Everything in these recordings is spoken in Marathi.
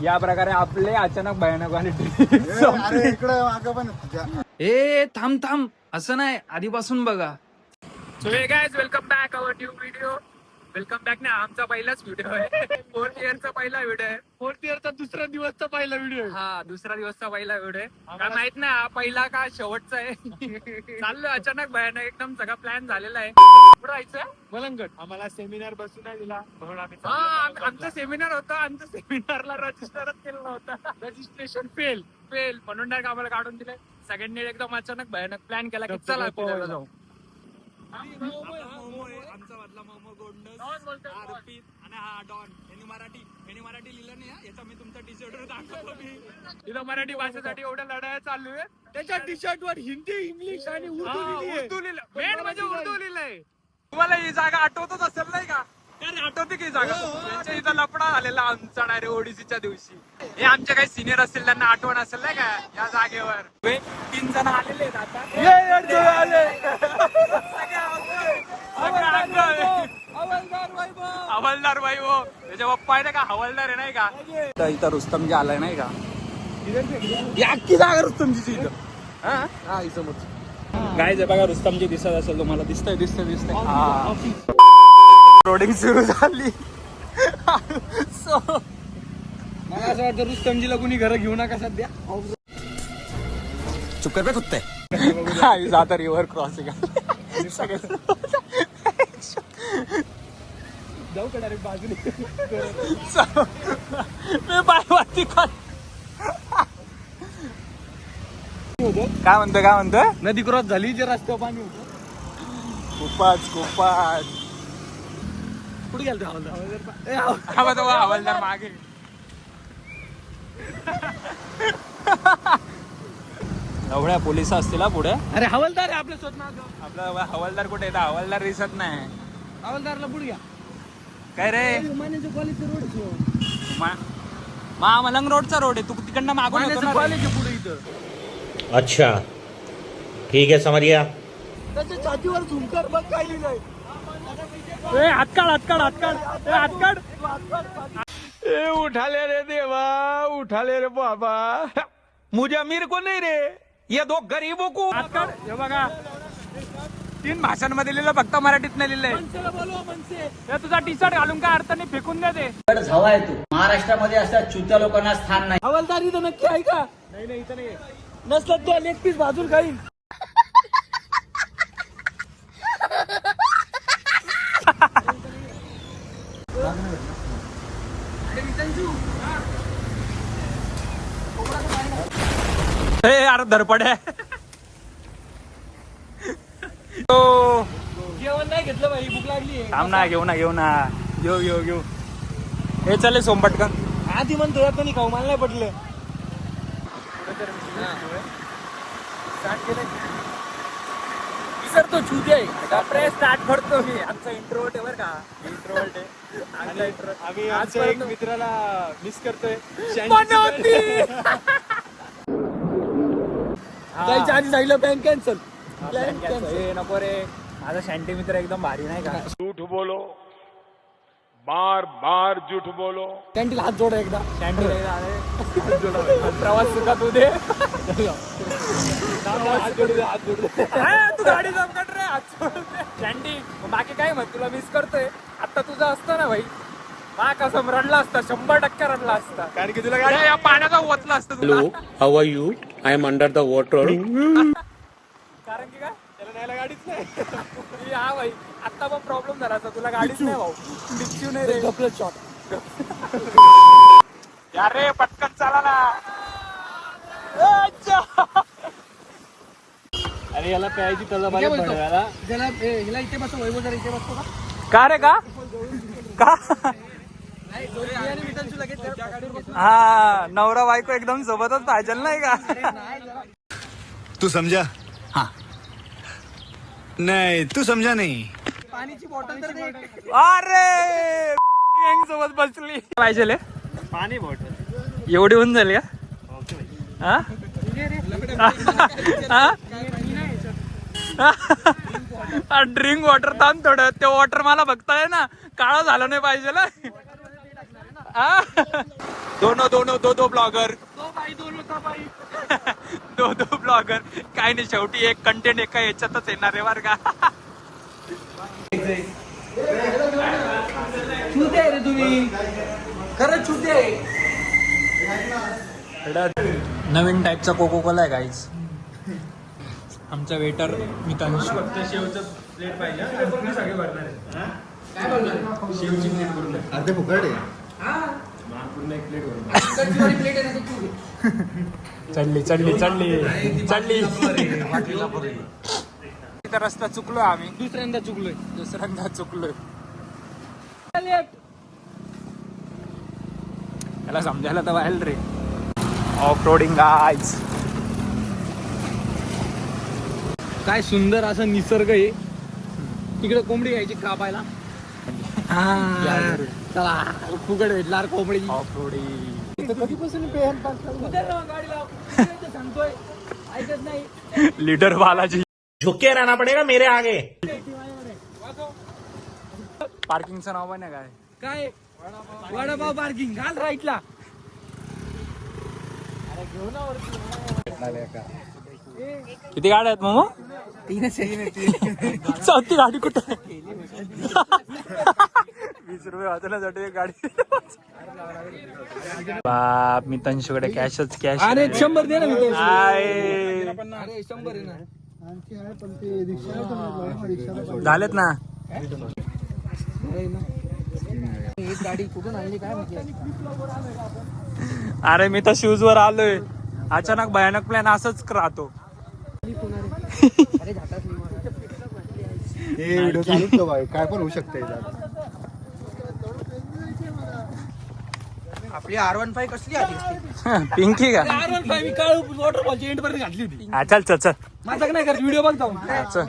या प्रकारे आपले अचानक भयानक आणि इकडे मागं पण ए थांब थांब असं नाही आधीपासून बघा. So hey guys welcome back our new video. Welcome back ना आमचा पहिलाच व्हिडिओ आहे. 4th इयरचा पहिला व्हिडिओ आहे. 4th इयरचा दुसरा दिवसचा पहिला व्हिडिओ आहे. हा दुसरा दिवसचा पहिला व्हिडिओ आहे. काय माहित नाही हा पहिला का शेवटचा आहे. चाललोय अचानक भयानक एकदम सगळा प्लॅन झालेला आहे. कुठं जायचं मलंगट आम्हाला सेमिनार बसून नाही दिला म्हणून आम्ही आमचा सेमिनार होता. आमच्या सेमिनारला रजिस्टरच केलं नव्हतं. रजिस्ट्रेशन फेल फेल म्हणून नाही आम्हाला काढून दिले. सगळ्यांनी एकदम अचानक भयानक प्लॅन केला की चला फिरायला जाऊ. आमचा मधला मोमो गोंडस अर्पित आणि हा डॉन यांनी मराठी लिहिलं नाही. याचा मी तुमचा टी शर्ट दाखवतो. मी तिथं मराठी भाषेसाठी एवढ्या लढाया चालू आहे. त्याच्या टी शर्ट वर हिंदी इंग्लिश आणि उर्दू लिहिलं. मेन म्हणजे उर्दू लिहिलंय. तुम्हाला ही जागा आठवतच असेल नाही का? अरे आठवते की ही जागा त्यांच्या इथं लफडा झालेला आमचा डायरेक्ट ओडीसीच्या दिवशी. हे आमचे काही सिनियर असतील त्यांना आठवण असेल नाही का या जागेवर. 3 जण आलेले आहेत आता. हवालदार भाई हो त्याच्या पप्पा आहे ना का हवालदार आहे नाही का. इथं रुस्तम जे आलाय नाही का. अख्खी जागा रुस्तमची इथं. काय जे बघा रुस्तमजी दिसत असेल तुम्हाला. दिसतंय हा. रोडिंग सुरू झाली. सो मला असं वाटतं रुस्तमजीला कुणी घर घेऊ नका सध्या. चुप कर बे कुत्ते. जाता रिव्हर क्रॉसिंग. जाऊ का डायरेक्ट बाजूने मी बायवाती काय म्हणतोय नदी क्रॉस झाली जे रस्त्यावर पाणी होतं. खूपच कुठे गेलं हवालदार मागे. एवढ्या पोलिस असतील पुढे. अरे हवालदार आहे आपल्या स्वतः. आपला हवालदार कुठे येतात. हवालदार दिसत नाही. हवालदारला पुढे घ्या. काय रे मान्याच्या कॉलेजचा रोड मलंग रोडचा रोड आहे. तू तिकडनं मागून येतो ना रे. कॉलेजच्या पुढे इथं. अच्छा ठीक है समझ गया. त्याच्या छातीवर झुमकर बघ काय लिहिलंय. हातकाड. ए उठाले रे देवा उठाले रे बाबा. मुझे अमीर को नहीं रे ये दो गरीबों को. हातकाड. हे बघा 3 भाषांमध्ये लिहिलं फक्त मराठीत नाही लिहिलंय. हे तुझा टी शर्ट घालून काय अर्थ नाही फेकून दे ते. हवा आहे तू. महाराष्ट्रामध्ये अशा चुत्या लोकांना स्थान नाही. हवालदार इथं नक्की आहे का. नाही इथं नाही. नसलं तो एक पीस बाजून खाईल. यार धरपड आहे. जेवण नाही घेतलं भाई भूक लागली. थांब ना घेऊ घेऊ. हे चले सोमपटकन. आधी म्हणतो यात नाही खाऊ मला नाही पटलं. सर तो छूते आहे. स्टार्ट करतो मी. आमचा इंट्रोवर्ट आहे बरं का. इंट्रोवर्ट आहे. आम्ही आमच्या एक मित्राला मिस करतोय. जायच्या आधी जायला प्लॅन कॅन्सल. नको रे माझा शँटी मित्र एकदम भारी नाही का. झूठ बोलो बार बार झूठ बोलो. कॅन्टीला हात जोडा एकदा. शँटी प्रवास सुखात होऊ दे. तू गाडी जमकट रे शँटी. बाकी काय मग तुला मिस करतोय. आता तुझं असतं ना भाई हा कसं रडला असता. 100% रडला असता. कारण की तुला गाडी या पाण्याचा ओतला असतं तुला. How are you. I am under the water. कारण की काय त्याला न्यायला गाडीच नाही. हा भाई आता पण प्रॉब्लेम झाला असता. तुला गाडीच नाही भाऊ. डिक्च्यू नाही रे. ढकलत शॉट. यार रे पटकन चाला ना. अरे याला प्यायची त्याला ह्याला इथे बसतो. वैभव जरा इथे बसतो का रे का हा नवरा बायको एकदम सोबतच पाहिजे नाही का. तू समझा. हाँ नहीं तू समझा नहीं. पाण्याची बॉटल तर अरे सोबत बसली पाहिजे. पाणी बॉटल एवढी होऊन जाईल का. ड्रिंक वॉटर थांब थोडं. ते वॉटर मला बघताय ना काळं झालं नाही पाहिजे. दो ब्लॉगर दो ब्लॉगर काय नाही, शेवटी एक कंटेंट एका याच्यातच येणार आहे बरं का. छुते रे तुम्ही, खरंच छुते. नवीन टाईपचा कोको कोला आहे गाईज. आमचा वेटर मितांश. प्लेट पाहिजे सगळे भरणार आहे. काय बोलणार शेवची प्लेट करून अर्धे फुकट आहे. पूर्ण एक प्लेट भरून प्लेट आहे ना तू. चढली इथं रस्ता चुकलो आम्ही, दुसऱ्यांदा चुकलोय. याला समजायला तर व्हायला रे. Off roading guys. काय सुंदर असं निसर्ग आहे. तिकडे कोंबडी घ्यायची कापायला. चला फुकट भेटणार कोंबडी. Off roading. कधीपासून गाडी लाव सांगतोय, ऐकत नाही. लीडर बालाजी. झुक के रहना पड़ेगा मेरे आगे. पार्किंगचं नाव पण आहे काय? वडापाव पार्किंग घाल राईटला. किती गाड्या आहेत मामा? चौथी गाडी कुठे? 20 रुपये वाचण्यासाठी एक गाडी. बाप, मी तंशकडे कॅशच कॅश. अरे 100 दे ना. अरे 100 आहे ना. झालेत ना. गाडी कुठून आणली काय माहिती. अरे मी तर शूज वर आलोय, अचानक भयानक प्लॅन असंच राहतो. व्हिडिओ चालूच ठेव भाई, काय पण होऊ शकते. आपली R15 कसली आली? पिंकी का? R15 मी काळ वॉटरफॉलची एंड पर्यंत घातली होती. हा, चल माझा नाही करत व्हिडिओ बघ जाऊन. चल.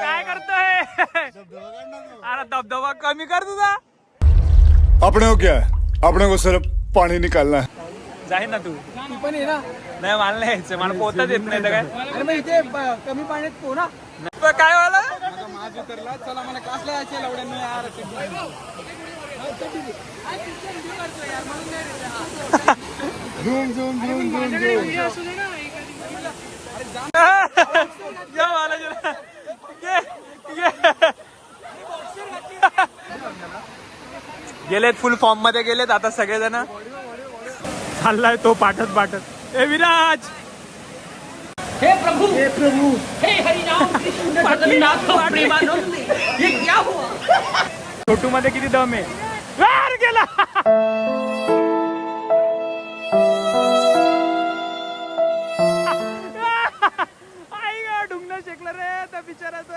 काय करतोय? अरे धबधबा कमी कर तुझा. अपने को क्या है, अपने को सिर्फ पानी निकालना है. जाईन ना तू. पण आहे ना. नाही, मला नाही यायचं, मला पोहताच येत नाही तर काय. अरे मग इथे कमी पाण्यात पोहना. काय वाला? माझं उतरला. चला मला कसला यायचे लवड्यांनी यार. गेलेत, फुल फॉर्म मध्ये गेलेत आता सगळेजण. चाललाय तो पाठत. ए विराज. हे प्रभु हे हरिनाम कृष्ण जगन्नाथ प्रेमानंद. ये क्या हुआ? छोटू मध्ये किती दम आहे. वर गेला. आई ग, ढुंगण शेकलं रे त्या बिचाराचं.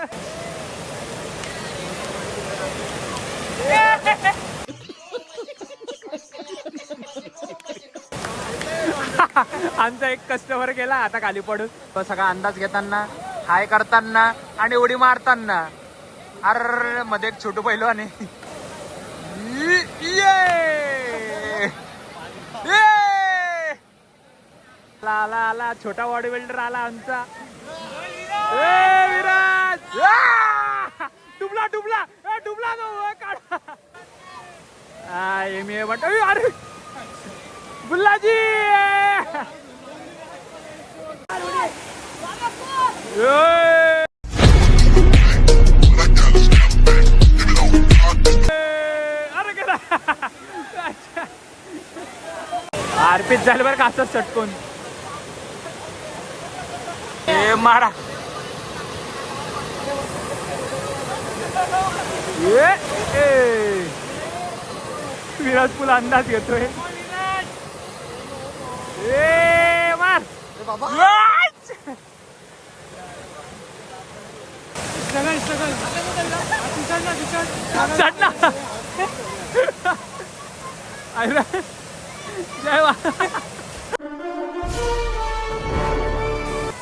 आमचा एक कस्टमर गेला आता खाली पडून. तो सगळा अंदाज घेताना, हाय करताना आणि उडी मारताना. अरे मध्ये एक छोटू पहिलवान आहे. ला छोटा बॉडी बिल्डर आला आमचा. विराज डुबला तो काढा. अरे बुल्लाजी. अरे गेला. आरपीत झालं बरं का असं चटकून. मारा. विराज फुल अंदाज घेतोय. ए मार जय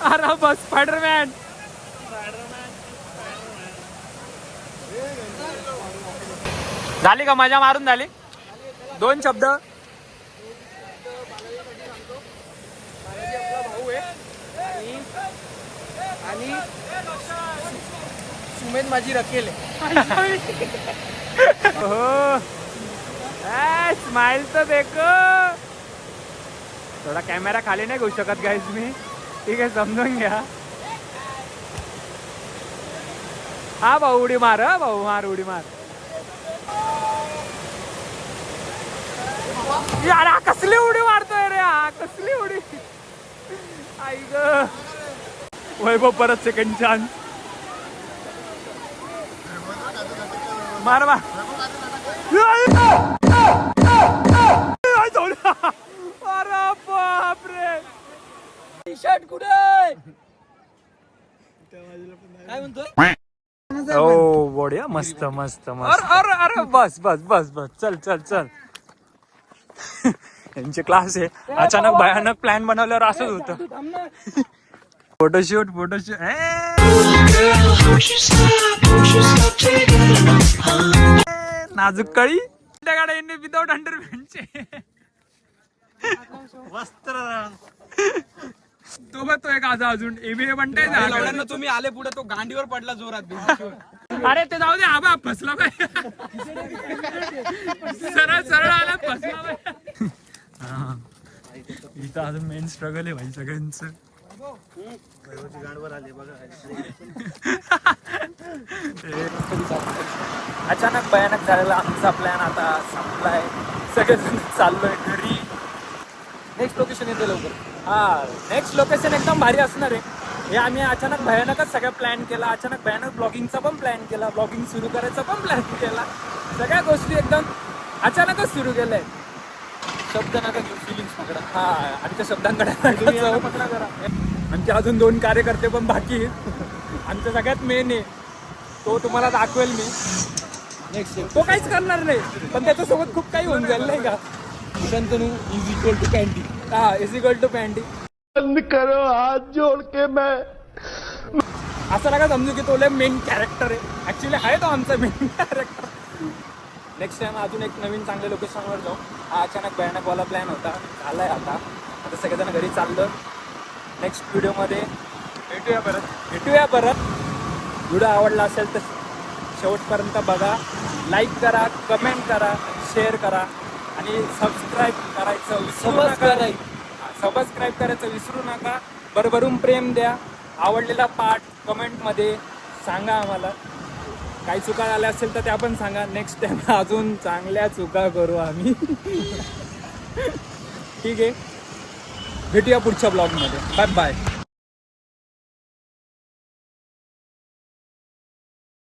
अरे बस स्पायडरमॅन. झाली का मजा मारून झाली. 2 शब्द. आणि सुमेध माझी रकेल हो. स्माइल तर देखो. थोडा कॅमेरा खाली नाही घेऊ शकत गाईज मी. ठीक आहे समजून घ्या. हा भाऊ उडी मार. हा भाऊ मार उडी मार. यार कसली उडी मारतोय रे. हा कसली उडी. आई ग. वैभव परत सेकंड चान्स. मार मार. अरे बापरे. शर्ट कुठे काय म्हणतोय. ओ बढिया मस्त मस्त मस्त. अरे अरे बस बस बस बस. चल चल चल. यांचे क्लास आहे. अचानक भयानक प्लॅन बनवल्यावर असंच होतं. Photoshoot photoshoot. नाजूक कळी गाड्यांनी विदाउट अंडरपॅन्टचे वस्त्र. तो बघ तो एक अजून एबीए म्हणताय. तुम्ही आले पुढे तो गांडीवर पडला जोरात. अरे ते जाऊ दे. आबा फसला बाय. सरळ सरळ आला फसला बाय. इथं अजून मेन स्ट्रगल आहे भाई सगळ्यांचं. अचानक भयानक झालेला आमचा प्लॅन आता संपलाय. सगळेजण चाललोय घरी. नेक्स्ट लोकेशन येते लवकर. हा नेक्स्ट लोकेशन एकदम भारी असणार आहे. हे आम्ही अचानक भयानकच सगळं प्लॅन केला. अचानक भयानक ब्लॉगिंगचा पण प्लॅन केला. ब्लॉगिंग सुरू करायचा पण प्लॅन केला. सगळ्या गोष्टी एकदम अचानकच सुरू केलंय. शब्द नका घेऊ फिलिंग्स पकडा. हा आणि त्या शब्दांकडे पकडा करा. आमचे अजून 2 कार्यकर्ते पण बाकी आहेत. आमच्या सगळ्यात मेन आहे तो तुम्हाला दाखवेल मी नेक्स्ट. तो काहीच करणार नाही पण त्याच्यासोबत खूप काही होऊन जाईल नाही का. Shantanu is equal to panty. हा इज इक्वल टू पॅन्टी. बंद करो हाथ जोड़ के. मैं असं नका समजू की तो मेन कॅरेक्टर आहे. ऍक्च्युली आहे तो आमचा मेन कॅरेक्टर. नेक्स्ट टाइम अजून एक नवीन चांगल्या लोकेशनवर जाऊ. हा अचानक भयानकवाला प्लॅन होता. झालाय आता सगळेजण घरी चाललं. नेक्स्ट व्हिडिओमध्ये भेटूया परत. व्हिडिओ आवडला असेल तर शेवटपर्यंत बघा. लाईक करा, कमेंट करा, शेअर करा आणि सबस्क्राईब करायचं विसरू नका. भरभरून प्रेम द्या. आवडलेला पार्ट कमेंटमध्ये सांगा आम्हाला. काही चुका झाल्या असेल तर त्या पण सांगा. नेक्स्ट टाइम अजून चांगल्या चुका करू आम्ही. ठीक आहे भेटूया पुढच्या ब्लॉगमध्ये. Bye bye.